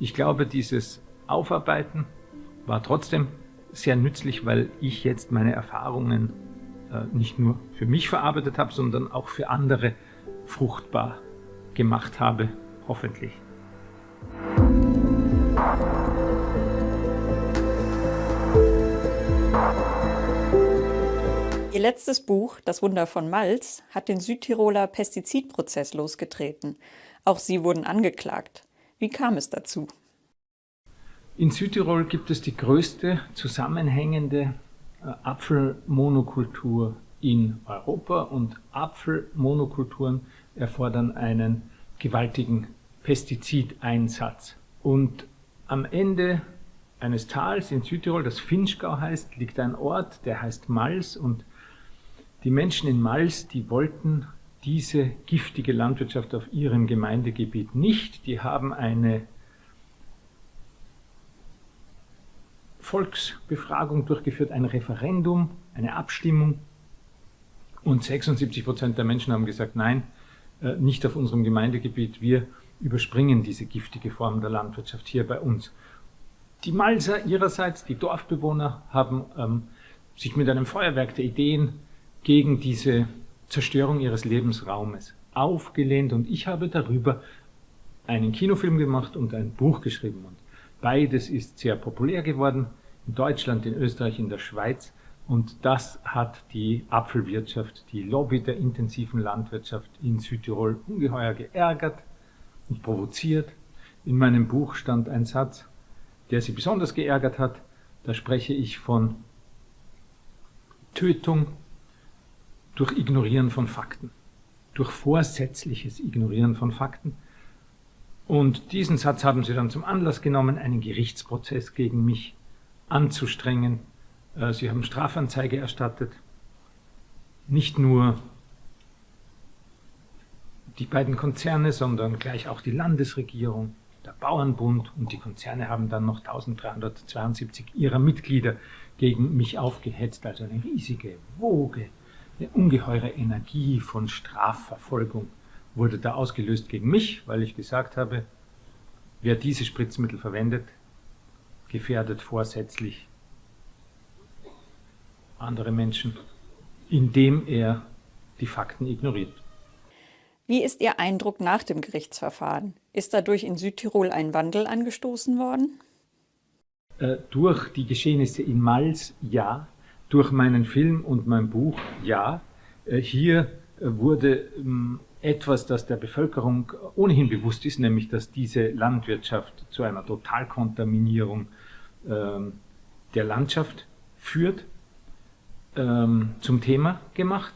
Ich glaube, dieses Aufarbeiten war trotzdem sehr nützlich, weil ich jetzt meine Erfahrungen nicht nur für mich verarbeitet habe, sondern auch für andere fruchtbar gemacht habe, hoffentlich. Ihr letztes Buch, Das Wunder von Malz, hat den Südtiroler Pestizidprozess losgetreten. Auch Sie wurden angeklagt. Wie kam es dazu? In Südtirol gibt es die größte zusammenhängende Apfelmonokultur in Europa und Apfelmonokulturen erfordern einen gewaltigen Pestizideinsatz. Und am Ende eines Tals in Südtirol, das Vinschgau heißt, liegt ein Ort, der heißt Mals, und die Menschen in Mals, die wollten diese giftige Landwirtschaft auf ihrem Gemeindegebiet nicht. Die haben eine Volksbefragung durchgeführt, ein Referendum, eine Abstimmung, und 76% der Menschen haben gesagt, nein, nicht auf unserem Gemeindegebiet, wir überspringen diese giftige Form der Landwirtschaft hier bei uns. Die Malser ihrerseits, die Dorfbewohner, haben sich mit einem Feuerwerk der Ideen gegen diese Zerstörung ihres Lebensraumes aufgelehnt, und ich habe darüber einen Kinofilm gemacht und ein Buch geschrieben. Und beides ist sehr populär geworden, in Deutschland, in Österreich, in der Schweiz, und das hat die Apfelwirtschaft, die Lobby der intensiven Landwirtschaft in Südtirol ungeheuer geärgert und provoziert. In meinem Buch stand ein Satz, der sie besonders geärgert hat. Da spreche ich von Tötung durch Ignorieren von Fakten, durch vorsätzliches Ignorieren von Fakten. Und diesen Satz haben sie dann zum Anlass genommen, einen Gerichtsprozess gegen mich anzustrengen. Sie haben Strafanzeige erstattet. Nicht nur die beiden Konzerne, sondern gleich auch die Landesregierung, der Bauernbund, und die Konzerne haben dann noch 1372 ihrer Mitglieder gegen mich aufgehetzt. Also eine riesige Woge, eine ungeheure Energie von Strafverfolgung wurde da ausgelöst gegen mich, weil ich gesagt habe, wer diese Spritzmittel verwendet, gefährdet vorsätzlich andere Menschen, indem er die Fakten ignoriert. Wie ist Ihr Eindruck nach dem Gerichtsverfahren? Ist dadurch in Südtirol ein Wandel angestoßen worden? Durch die Geschehnisse in Mals ja, durch meinen Film und mein Buch ja. Hier wurde etwas, das der Bevölkerung ohnehin bewusst ist, nämlich dass diese Landwirtschaft zu einer Totalkontaminierung der Landschaft führt, zum Thema gemacht.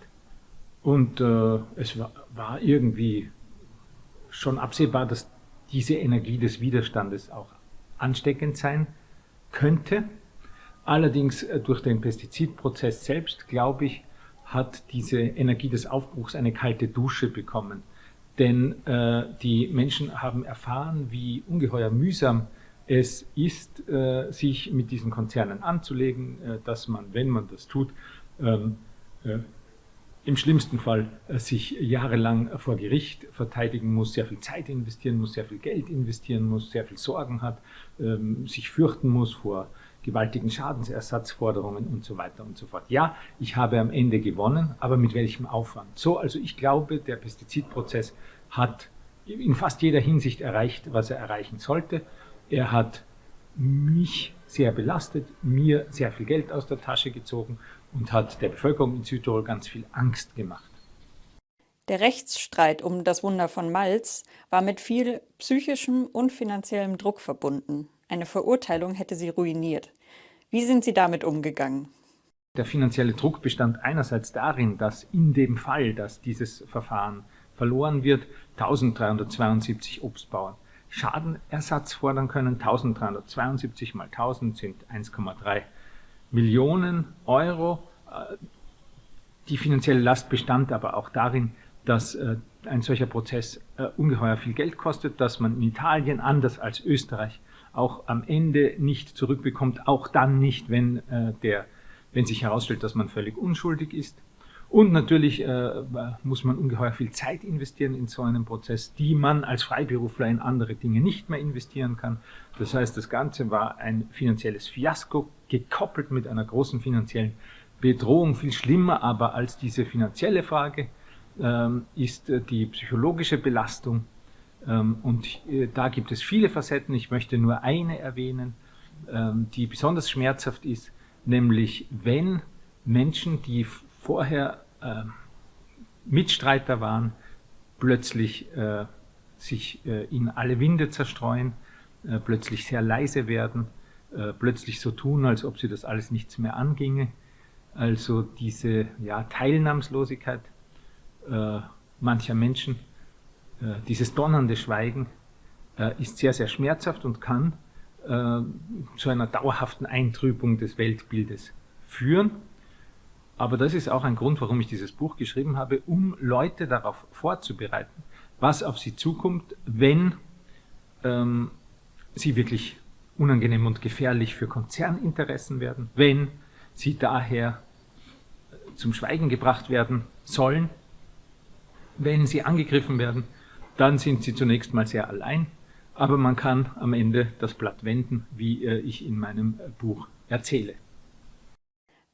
Und es war irgendwie schon absehbar, dass diese Energie des Widerstandes auch ansteckend sein könnte. Allerdings durch den Pestizidprozess selbst, glaube ich, hat diese Energie des Aufbruchs eine kalte Dusche bekommen. Denn die Menschen haben erfahren, wie ungeheuer mühsam es ist, sich mit diesen Konzernen anzulegen, dass man, wenn man das tut, im schlimmsten Fall sich jahrelang vor Gericht verteidigen muss, sehr viel Zeit investieren muss, sehr viel Geld investieren muss, sehr viel Sorgen hat, sich fürchten muss vor gewaltigen Schadensersatzforderungen und so weiter und so fort. Ja, ich habe am Ende gewonnen, aber mit welchem Aufwand? So, also ich glaube, der Pestizidprozess hat in fast jeder Hinsicht erreicht, was er erreichen sollte. Er hat mich sehr belastet, mir sehr viel Geld aus der Tasche gezogen und hat der Bevölkerung in Südtirol ganz viel Angst gemacht. Der Rechtsstreit um das Wunder von Mals war mit viel psychischem und finanziellem Druck verbunden. Eine Verurteilung hätte sie ruiniert. Wie sind Sie damit umgegangen? Der finanzielle Druck bestand einerseits darin, dass in dem Fall, dass dieses Verfahren verloren wird, 1372 Obstbauern Schadenersatz fordern können. 1372 mal 1000 sind 1,3 Millionen Euro. Die finanzielle Last bestand aber auch darin, dass ein solcher Prozess ungeheuer viel Geld kostet, dass man in Italien, anders als Österreich, auch am Ende nicht zurückbekommt, auch dann nicht, wenn sich herausstellt, dass man völlig unschuldig ist. Und natürlich muss man ungeheuer viel Zeit investieren in so einen Prozess, die man als Freiberufler in andere Dinge nicht mehr investieren kann. Das heißt, das Ganze war ein finanzielles Fiasko, gekoppelt mit einer großen finanziellen Bedrohung. Viel schlimmer aber als diese finanzielle Frage ist die psychologische Belastung. Und da gibt es viele Facetten. Ich möchte nur eine erwähnen, die besonders schmerzhaft ist, nämlich wenn Menschen, die vorher Mitstreiter waren, plötzlich sich in alle Winde zerstreuen, plötzlich sehr leise werden, plötzlich so tun, als ob sie das alles nichts mehr anginge. Also diese Teilnahmslosigkeit mancher Menschen, dieses donnernde Schweigen ist sehr, sehr schmerzhaft und kann zu einer dauerhaften Eintrübung des Weltbildes führen. Aber das ist auch ein Grund, warum ich dieses Buch geschrieben habe, um Leute darauf vorzubereiten, was auf sie zukommt, wenn sie wirklich unangenehm und gefährlich für Konzerninteressen werden, wenn sie daher zum Schweigen gebracht werden sollen. Wenn sie angegriffen werden, dann sind sie zunächst mal sehr allein, aber man kann am Ende das Blatt wenden, wie ich in meinem Buch erzähle.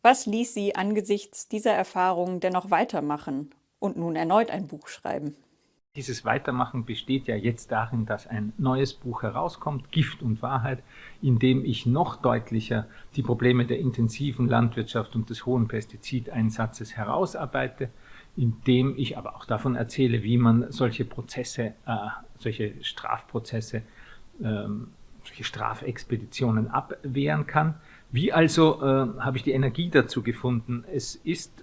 Was ließ Sie angesichts dieser Erfahrungen dennoch weitermachen und nun erneut ein Buch schreiben? Dieses Weitermachen besteht ja jetzt darin, dass ein neues Buch herauskommt, Gift und Wahrheit, in dem ich noch deutlicher die Probleme der intensiven Landwirtschaft und des hohen Pestizideinsatzes herausarbeite, in dem ich aber auch davon erzähle, wie man solche Prozesse, solche Strafprozesse, solche Strafexpeditionen abwehren kann. Wie also habe ich die Energie dazu gefunden? Es ist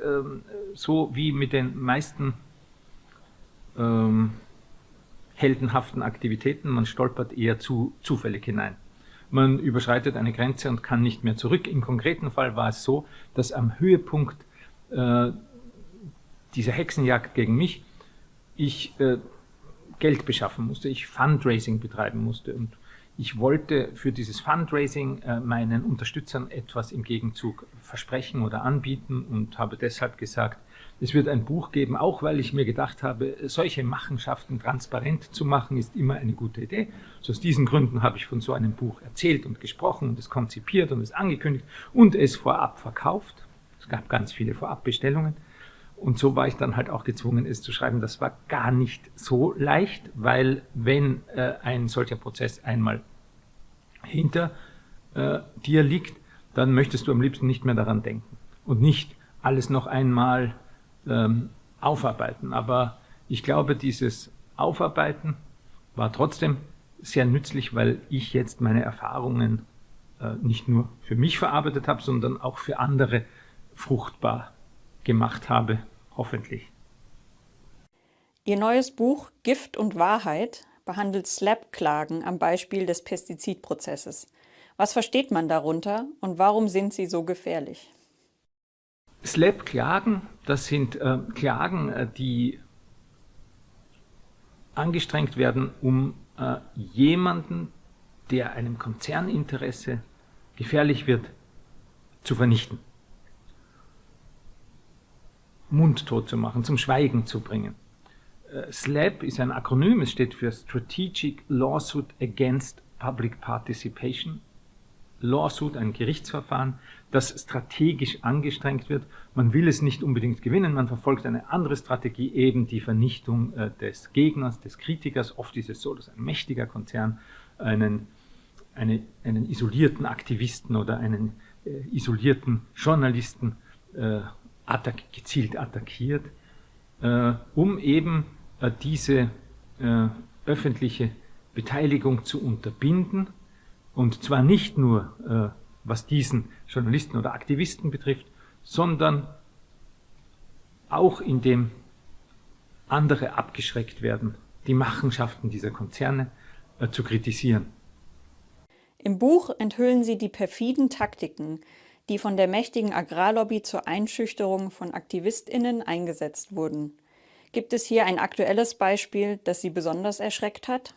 so wie mit den meisten heldenhaften Aktivitäten, man stolpert eher zufällig hinein. Man überschreitet eine Grenze und kann nicht mehr zurück. Im konkreten Fall war es so, dass am Höhepunkt dieser Hexenjagd gegen mich ich Geld beschaffen musste, ich Fundraising betreiben musste und ich wollte für dieses Fundraising meinen Unterstützern etwas im Gegenzug versprechen oder anbieten und habe deshalb gesagt, es wird ein Buch geben, auch weil ich mir gedacht habe, solche Machenschaften transparent zu machen, ist immer eine gute Idee. So aus diesen Gründen habe ich von so einem Buch erzählt und gesprochen und es konzipiert und es angekündigt und es vorab verkauft. Es gab ganz viele Vorabbestellungen. Und so war ich dann halt auch gezwungen, es zu schreiben. Das war gar nicht so leicht, weil wenn ein solcher Prozess einmal hinter dir liegt, dann möchtest du am liebsten nicht mehr daran denken und nicht alles noch einmal aufarbeiten. Aber ich glaube, dieses Aufarbeiten war trotzdem sehr nützlich, weil ich jetzt meine Erfahrungen nicht nur für mich verarbeitet habe, sondern auch für andere fruchtbar gemacht habe, hoffentlich. Ihr neues Buch Gift und Wahrheit behandelt SLAPP-Klagen am Beispiel des Pestizidprozesses. Was versteht man darunter und warum sind sie so gefährlich? SLAPP-Klagen, das sind Klagen, die angestrengt werden, um jemanden, der einem Konzerninteresse gefährlich wird, zu vernichten. Mundtot zu machen, zum Schweigen zu bringen. SLAPP ist ein Akronym, es steht für Strategic Lawsuit Against Public Participation. Lawsuit, ein Gerichtsverfahren, das strategisch angestrengt wird. Man will es nicht unbedingt gewinnen, man verfolgt eine andere Strategie, eben die Vernichtung des Gegners, des Kritikers. Oft ist es so, dass ein mächtiger Konzern einen isolierten Aktivisten oder einen isolierten Journalisten gezielt attackiert, um eben diese öffentliche Beteiligung zu unterbinden. Und zwar nicht nur, was diesen Journalisten oder Aktivisten betrifft, sondern auch indem andere abgeschreckt werden, die Machenschaften dieser Konzerne zu kritisieren. Im Buch enthüllen Sie die perfiden Taktiken, die von der mächtigen Agrarlobby zur Einschüchterung von AktivistInnen eingesetzt wurden. Gibt es hier ein aktuelles Beispiel, das Sie besonders erschreckt hat?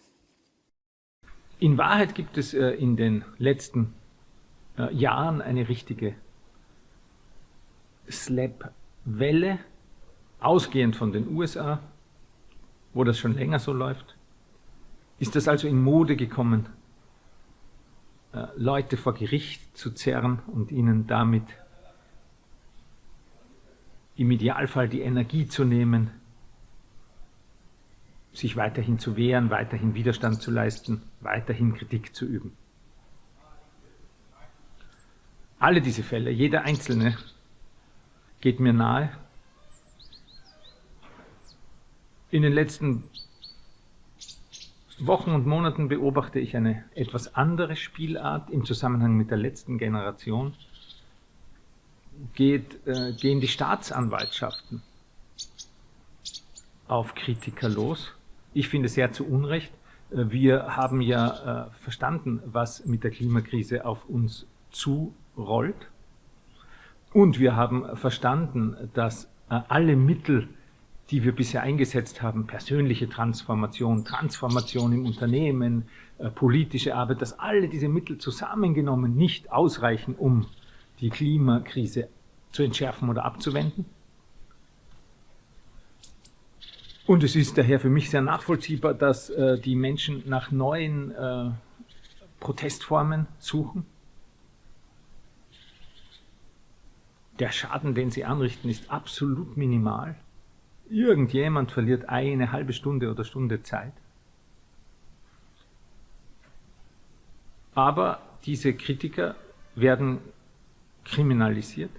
In Wahrheit gibt es in den letzten Jahren eine richtige SLAPP-Welle, ausgehend von den USA, wo das schon länger so läuft, ist das also in Mode gekommen, Leute vor Gericht zu zerren und ihnen damit im Idealfall die Energie zu nehmen, sich weiterhin zu wehren, weiterhin Widerstand zu leisten, weiterhin Kritik zu üben. Alle diese Fälle, jeder einzelne, geht mir nahe. In den letzten Wochen und Monaten beobachte ich eine etwas andere Spielart im Zusammenhang mit der letzten Generation. Gehen die Staatsanwaltschaften auf Kritiker los. Ich finde sehr zu Unrecht. Wir haben ja verstanden, was mit der Klimakrise auf uns zurollt. Und wir haben verstanden, dass alle Mittel, die wir bisher eingesetzt haben, persönliche Transformation, Transformation im Unternehmen, politische Arbeit, dass alle diese Mittel zusammengenommen nicht ausreichen, um die Klimakrise zu entschärfen oder abzuwenden. Und es ist daher für mich sehr nachvollziehbar, dass die Menschen nach neuen Protestformen suchen. Der Schaden, den sie anrichten, ist absolut minimal. Irgendjemand verliert eine halbe Stunde oder Stunde Zeit. Aber diese Kritiker werden kriminalisiert.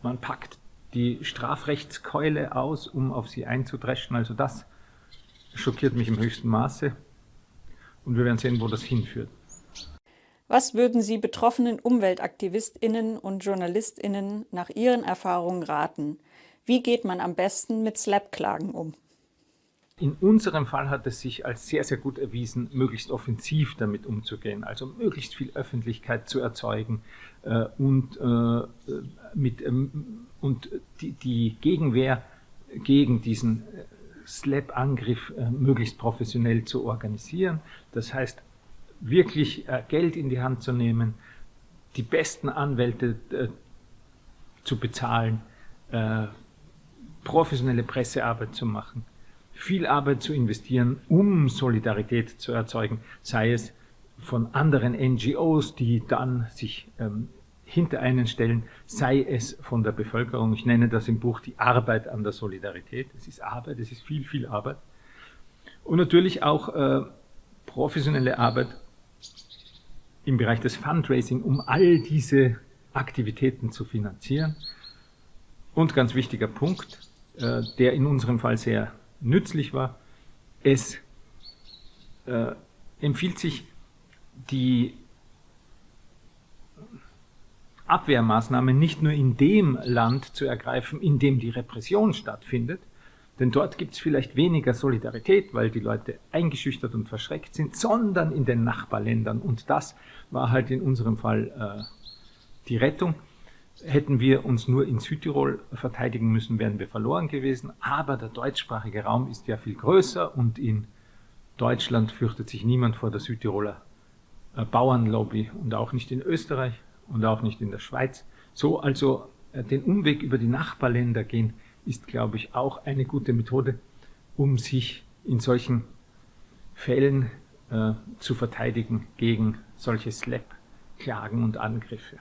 Man packt die Strafrechtskeule aus, um auf sie einzudreschen. Also das schockiert mich im höchsten Maße. Und wir werden sehen, wo das hinführt. Was würden Sie betroffenen UmweltaktivistInnen und JournalistInnen nach Ihren Erfahrungen raten? Wie geht man am besten mit SLAPP-Klagen um? In unserem Fall hat es sich als sehr, sehr gut erwiesen, möglichst offensiv damit umzugehen, also möglichst viel Öffentlichkeit zu erzeugen und die Gegenwehr gegen diesen SLAPP-Angriff möglichst professionell zu organisieren. Das heißt, wirklich Geld in die Hand zu nehmen, die besten Anwälte zu bezahlen, professionelle Pressearbeit zu machen, viel Arbeit zu investieren, um Solidarität zu erzeugen, sei es von anderen NGOs, die dann sich hinter einen stellen, sei es von der Bevölkerung. Ich nenne das im Buch die Arbeit an der Solidarität. Es ist Arbeit, es ist viel, viel Arbeit. Und natürlich auch professionelle Arbeit im Bereich des Fundraising, um all diese Aktivitäten zu finanzieren. Und ganz wichtiger Punkt, der in unserem Fall sehr nützlich war, es empfiehlt sich, die Abwehrmaßnahmen nicht nur in dem Land zu ergreifen, in dem die Repression stattfindet, denn dort gibt es vielleicht weniger Solidarität, weil die Leute eingeschüchtert und verschreckt sind, sondern in den Nachbarländern. Und das war halt in unserem Fall die Rettung. Hätten wir uns nur in Südtirol verteidigen müssen, wären wir verloren gewesen. Aber der deutschsprachige Raum ist ja viel größer und in Deutschland fürchtet sich niemand vor der Südtiroler Bauernlobby und auch nicht in Österreich und auch nicht in der Schweiz. So also den Umweg über die Nachbarländer gehen, ist, glaube ich, auch eine gute Methode, um sich in solchen Fällen zu verteidigen gegen solche SLAPP-Klagen und Angriffe.